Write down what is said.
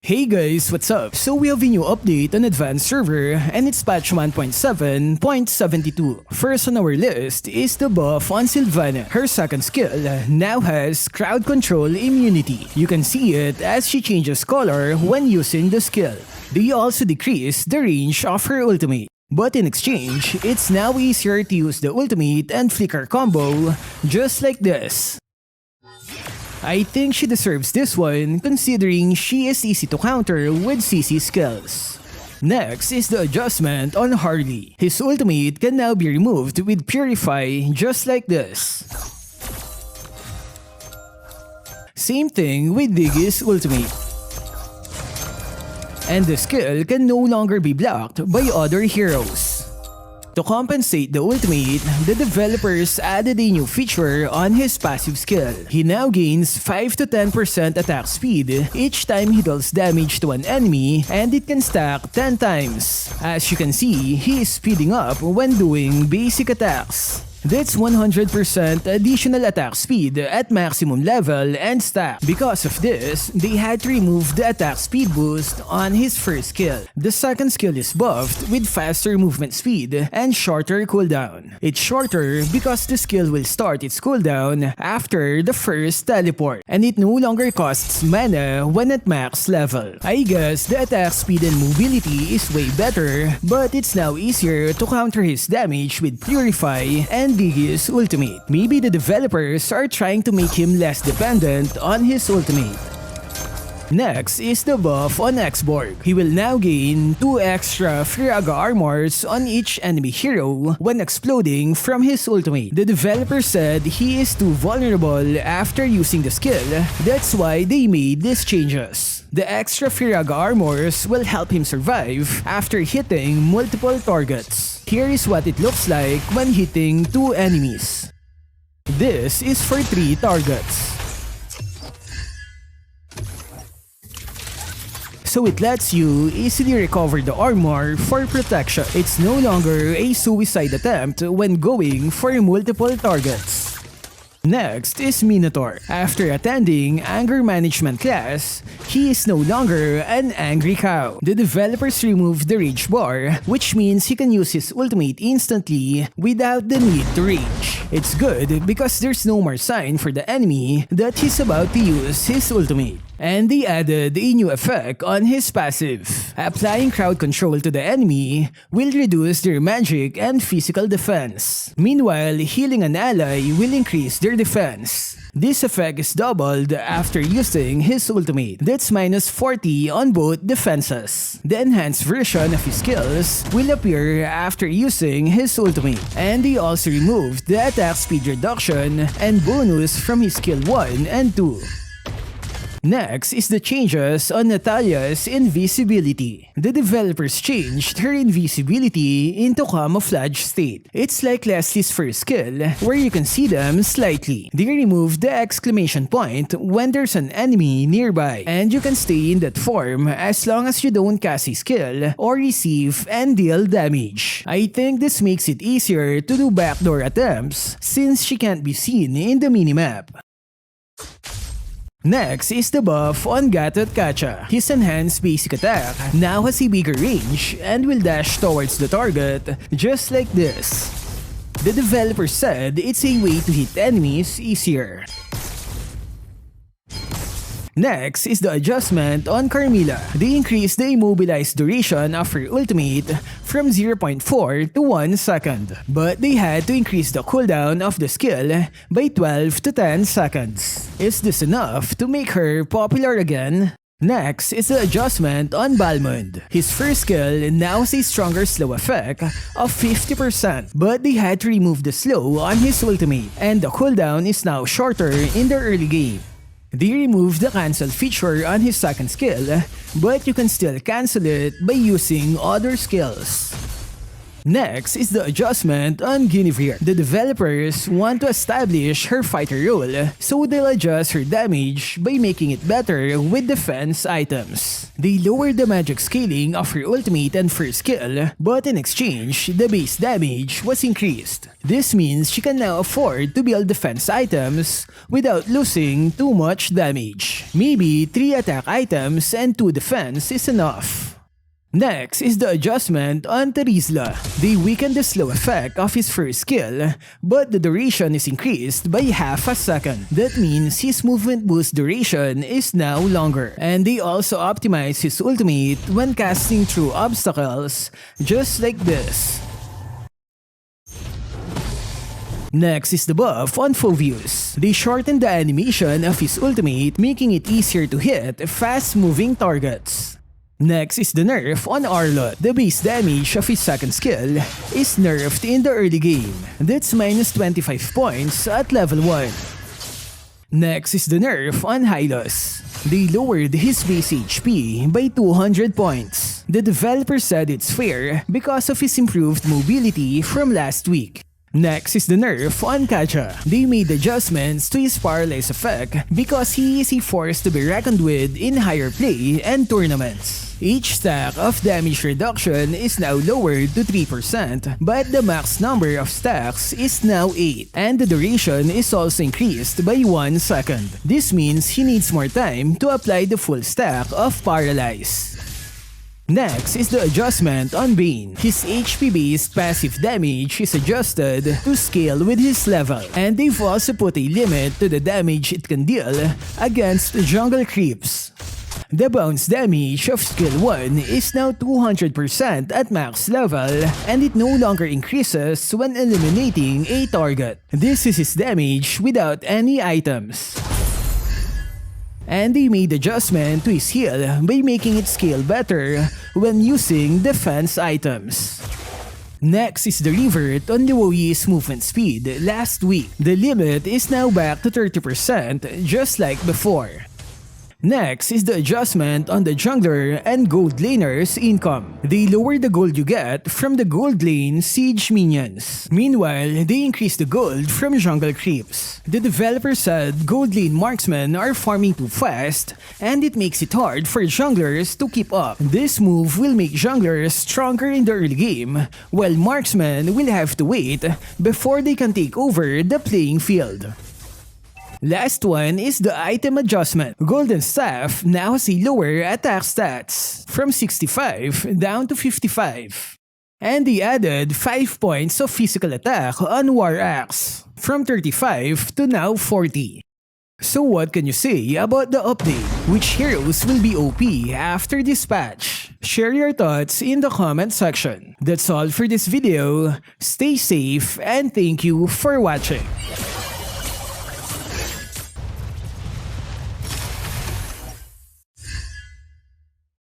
Hey guys, what's up? So we have a new update on Advanced Server and it's patch 1.7.72. First on our list is the buff on Silvanna. Her second skill now has crowd control immunity. You can see it as she changes color when using the skill. They also decrease the range of her ultimate. But in exchange, it's now easier to use the ultimate and flicker combo just like this. I think she deserves this one considering she is easy to counter with CC skills. Next is the adjustment on Harley. His ultimate can now be removed with Purify just like this. Same thing with Diggy's ultimate. And the skill can no longer be blocked by other heroes. To compensate the ultimate, the developers added a new feature on his passive skill. He now gains 5 to 10% attack speed each time he deals damage to an enemy, and it can stack 10 times. As you can see, he is speeding up when doing basic attacks. That's 100% additional attack speed at maximum level and stack. Because of this, they had to remove the attack speed boost on his first skill. The second skill is buffed with faster movement speed and shorter cooldown. It's shorter because the skill will start its cooldown after the first teleport, and it no longer costs mana when at max level. I guess the attack speed and mobility is way better, but it's now easier to counter his damage with Purify and Diggy's ultimate. Maybe the developers are trying to make him less dependent on his ultimate. Next is the buff on Xborg. He will now gain 2 extra Firaga armors on each enemy hero when exploding from his ultimate. The developer said he is too vulnerable after using the skill, that's why they made these changes. The extra Firaga armors will help him survive after hitting multiple targets. Here is what it looks like when hitting 2 enemies. This is for 3 targets. So it lets you easily recover the armor for protection. It's no longer a suicide attempt when going for multiple targets. Next is Minotaur. After attending Anger Management class, he is no longer an angry cow. The developers removed the rage bar, which means he can use his ultimate instantly without the need to rage. It's good because there's no more sign for the enemy that he's about to use his ultimate. And they added a new effect on his passive. Applying crowd control to the enemy will reduce their magic and physical defense. Meanwhile, healing an ally will increase their defense. This effect is doubled after using his ultimate. That's minus 40 on both defenses. The enhanced version of his skills will appear after using his ultimate. And they also removed the attack speed reduction and bonus from his skill 1 and 2. Next is the changes on Natalia's invisibility. The developers changed her invisibility into camouflage state. It's like Leslie's first skill, where you can see them slightly. They removed the exclamation point when there's an enemy nearby, and you can stay in that form as long as you don't cast a skill or receive and deal damage. I think this makes it easier to do backdoor attempts since she can't be seen in the minimap. Next is the buff on Gatotkaca. His enhanced basic attack now has a bigger range and will dash towards the target just like this. The developer said it's a way to hit enemies easier. Next is the adjustment on Carmilla. They increased the immobilized duration of her ultimate from 0.4 to 1 second. But they had to increase the cooldown of the skill by 12 to 10 seconds. Is this enough to make her popular again? Next is the adjustment on Balmond. His first skill now has a stronger slow effect of 50%, but they had to remove the slow on his ultimate, and the cooldown is now shorter in the early game. They removed the cancel feature on his second skill, but you can still cancel it by using other skills. Next is the adjustment on Guinevere. The developers want to establish her fighter role, so they'll adjust her damage by making it better with defense items. They lowered the magic scaling of her ultimate and first skill, but in exchange, the base damage was increased. This means she can now afford to build defense items without losing too much damage. Maybe 3 attack items and 2 defense is enough. Next is the adjustment on Terizla. They weakened the slow effect of his first skill, but the duration is increased by half a second. That means his movement boost duration is now longer. And they also optimize his ultimate when casting through obstacles, just like this. Next is the buff on Phoveus. They shortened the animation of his ultimate, making it easier to hit fast-moving targets. Next is the nerf on Arlott. The base damage of his second skill is nerfed in the early game. That's minus 25 points at level 1. Next is the nerf on Hylos. They lowered his base HP by 200 points. The developer said it's fair because of his improved mobility from last week. Next is the nerf on Kaja. They made adjustments to his paralyze effect because he is a force to be reckoned with in higher play and tournaments. Each stack of damage reduction is now lowered to 3%, but the max number of stacks is now 8, and the duration is also increased by 1 second. This means he needs more time to apply the full stack of paralyze. Next is the adjustment on Bane. His HP-based passive damage is adjusted to scale with his level, and they've also put a limit to the damage it can deal against jungle creeps. The bounce damage of skill 1 is now 200% at max level, and it no longer increases when eliminating a target. This is his damage without any items. And they made adjustment to his heal by making it scale better when using defense items. Next is the revert on Luo Yi's movement speed last week. The limit is now back to 30% just like before. Next is the adjustment on the jungler and gold laner's income. They lower the gold you get from the gold lane siege minions. Meanwhile, they increase the gold from jungle creeps. The developer said gold lane marksmen are farming too fast, and it makes it hard for junglers to keep up. This move will make junglers stronger in the early game, while marksmen will have to wait before they can take over the playing field. Last one is the item adjustment. Golden Staff now has a lower attack stats, from 65 down to 55. And they added 5 points of physical attack on War Axe, from 35 to now 40. So what can you say about the update? Which heroes will be OP after this patch? Share your thoughts in the comment section. That's all for this video. Stay safe and thank you for watching.